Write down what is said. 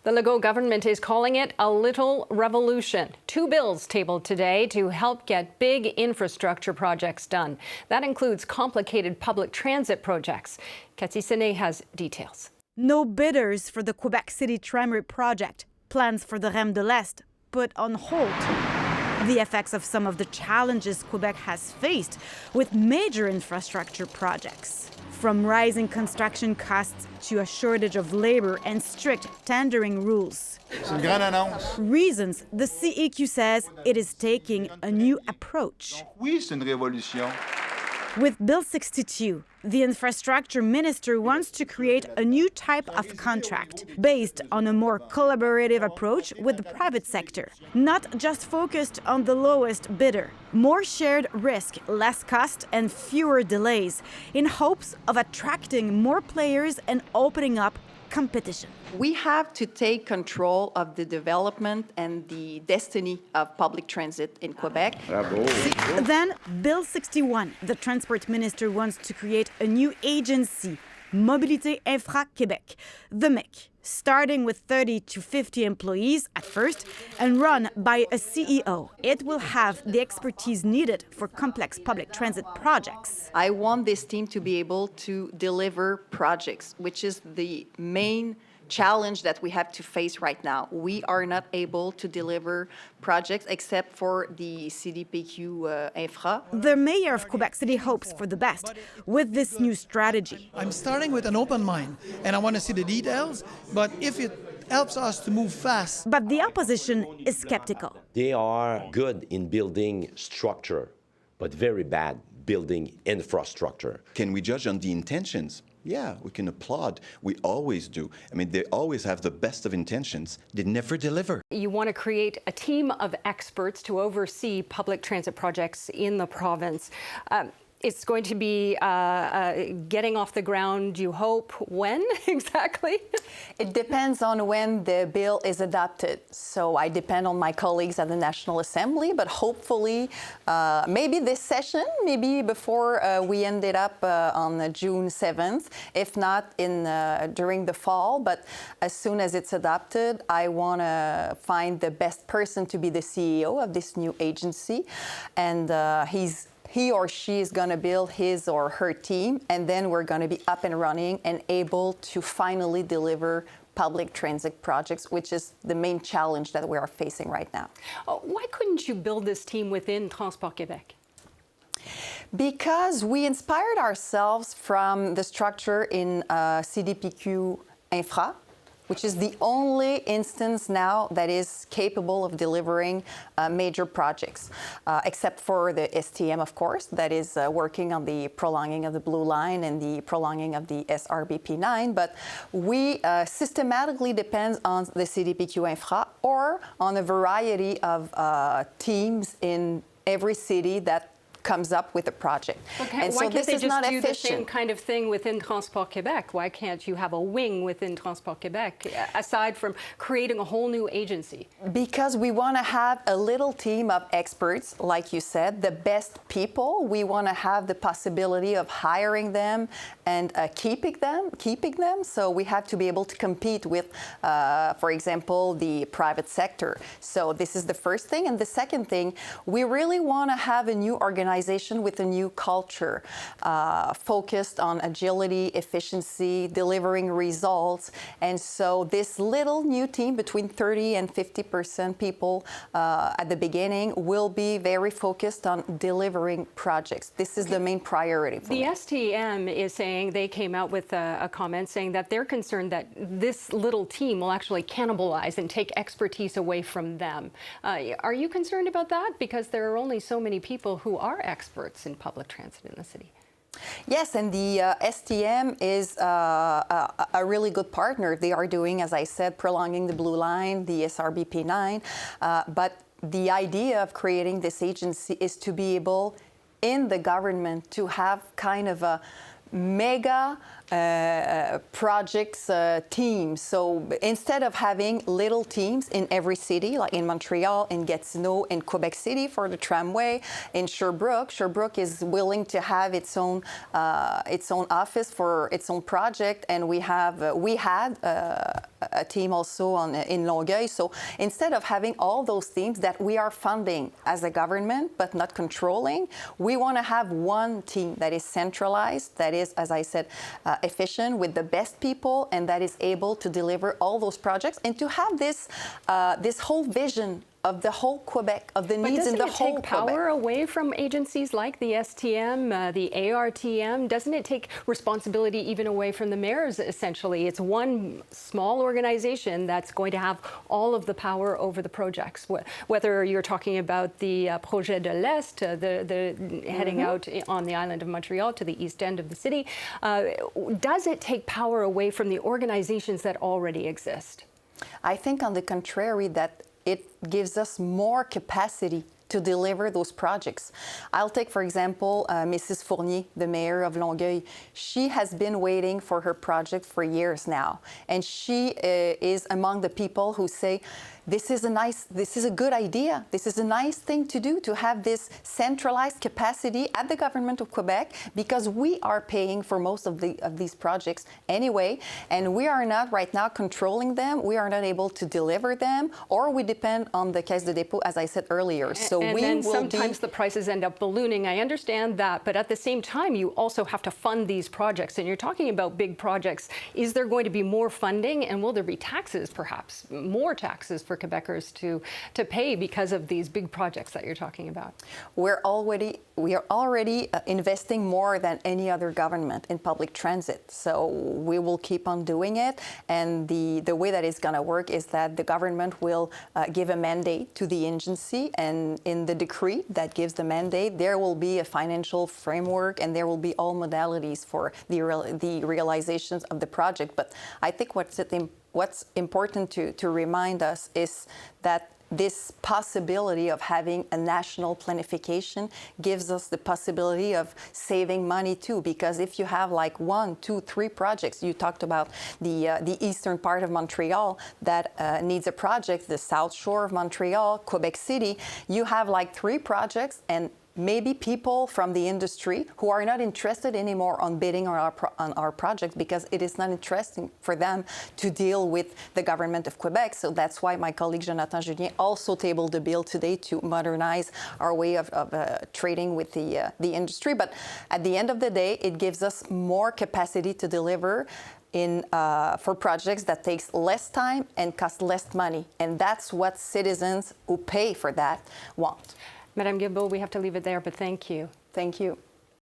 The Legault government is calling it a little revolution. 2 bills tabled today to help get big infrastructure projects done. That includes complicated public transit projects. Cathy Sene has details. No bidders for the Quebec City Tramway project. Plans for the REM de l'Est put on hold. The effects of some of the challenges Quebec has faced with major infrastructure projects. From rising construction costs to a shortage of labor and strict tendering rules. C'est une grande annonce. Reasons the CEQ says it is taking a new approach. Oui, c'est une révolution. With Bill 62, the Infrastructure Minister wants to create a new type of contract based on a more collaborative approach with the private sector, not just focused on the lowest bidder. More shared risk, less cost, and fewer delays, in hopes of attracting more players and opening up competition. We have to take control of the development and the destiny of public transit in Quebec. Bravo. Then, Bill 61, the Transport Minister wants to create a new agency, Mobilité Infra Québec, the MIC, starting with 30 to 50 employees at first and run by a CEO. It will have the expertise needed for complex public transit projects. I want this team to be able to deliver projects, which is the main challenge that we have to face right now. We are not able to deliver projects except for the CDPQ Infra. The mayor of Quebec City hopes for the best with this new strategy. I'm starting with an open mind, and I want to see the details, but if it helps us to move fast. But the opposition is skeptical. They are good in building structure, but very bad building infrastructure. Can we judge on the intentions? Yeah, we can applaud. We always do. I mean, they always have the best of intentions. They never deliver. You want to create a team of experts to oversee public transit projects in the province. It's going to be getting off the ground, you hope. When exactly? It depends on when the bill is adopted. So I depend on my colleagues at the National Assembly, but hopefully maybe this session, maybe before we ended up on June 7th, if not during the fall. But as soon as it's adopted, I want to find the best person to be the CEO of this new agency. And he or she is going to build his or her team, and then we're going to be up and running and able to finally deliver public transit projects, which is the main challenge that we are facing right now. Why couldn't you build this team within Transport Québec? Because we inspired ourselves from the structure in CDPQ Infra, which is the only instance now that is capable of delivering major projects, except for the STM, of course, that is working on the prolonging of the Blue Line and the prolonging of the SRBP 9. But we systematically depend on the CDPQ Infra or on a variety of teams in every city that comes up with a project. Okay. And why so can't this they is just not do efficient. the same kind of thing within Transport Québec? Why can't you have a wing within Transport Québec, aside from creating a whole new agency? Because we want to have a little team of experts, like you said, the best people. We want to have the possibility of hiring them and keeping them. So we have to be able to compete with, for example, the private sector. So this is the first thing. And the second thing, we really want to have a new organization with a new culture, focused on agility, efficiency, delivering results. And so this little new team, between 30 and 50% people at the beginning, will be very focused on delivering projects. This is the main priority for me. The STM is saying, they came out with a comment saying that they're concerned that this little team will actually cannibalize and take expertise away from them. Are you concerned about that? Because there are only so many people who are experts in public transit in the city. Yes, and the STM is a really good partner. They are doing, as I said, prolonging the Blue Line, the SRBP 9. But the idea of creating this agency is to be able, in the government, to have kind of a mega projects teams. So instead of having little teams in every city, like in Montreal, in Gatineau, in Quebec City for the tramway, in Sherbrooke is willing to have its own office for its own project, and we had a team also in Longueuil. So instead of having all those teams that we are funding as a government but not controlling, we want to have one team that is centralized, that is, as I said, efficient, with the best people, and that is able to deliver all those projects and to have this whole vision of the whole Quebec, of the needs in the whole Quebec. Doesn't it take power away from agencies like the STM, the ARTM? Doesn't it take responsibility even away from the mayors, essentially? It's one small organization that's going to have all of the power over the projects. Whether you're talking about the Projet de l'Est, the heading out on the island of Montreal to the east end of the city, does it take power away from the organizations that already exist? I think, on the contrary, that it gives us more capacity to deliver those projects. I'll take, for example, Mrs. Fournier, the mayor of Longueuil. She has been waiting for her project for years now, and she is among the people who say, this is a good idea. This is a nice thing to do, to have this centralized capacity at the government of Quebec, because we are paying for most of these projects anyway, and we are not right now controlling them. We are not able to deliver them, or we depend on the Caisse de dépôt, as I said earlier. So and then sometimes the prices end up ballooning. I understand that, but at the same time, you also have to fund these projects, and you're talking about big projects. Is there going to be more funding, and will there be taxes, perhaps more taxes for Quebecers to pay because of these big projects that you're talking about? We are already investing more than any other government in public transit, so we will keep on doing it. And the way that it's going to work is that the government will give a mandate to the agency, and in the decree that gives the mandate, there will be a financial framework, and there will be all modalities for the realizations of the project. But I think what's important to remind us is that this possibility of having a national planification gives us the possibility of saving money too, because if you have like 1, 2, 3 projects, you talked about the eastern part of Montreal that needs a project, the South Shore of Montreal, Quebec City, you have like 3 projects, and maybe people from the industry who are not interested anymore on bidding on our project because it is not interesting for them to deal with the government of Quebec. So that's why my colleague Jonathan Julien also tabled a bill today to modernize our way of trading with the industry. But at the end of the day, it gives us more capacity to deliver for projects that takes less time and cost less money. And that's what citizens who pay for that want. Madame Guilbault, we have to leave it there, but thank you. Thank you.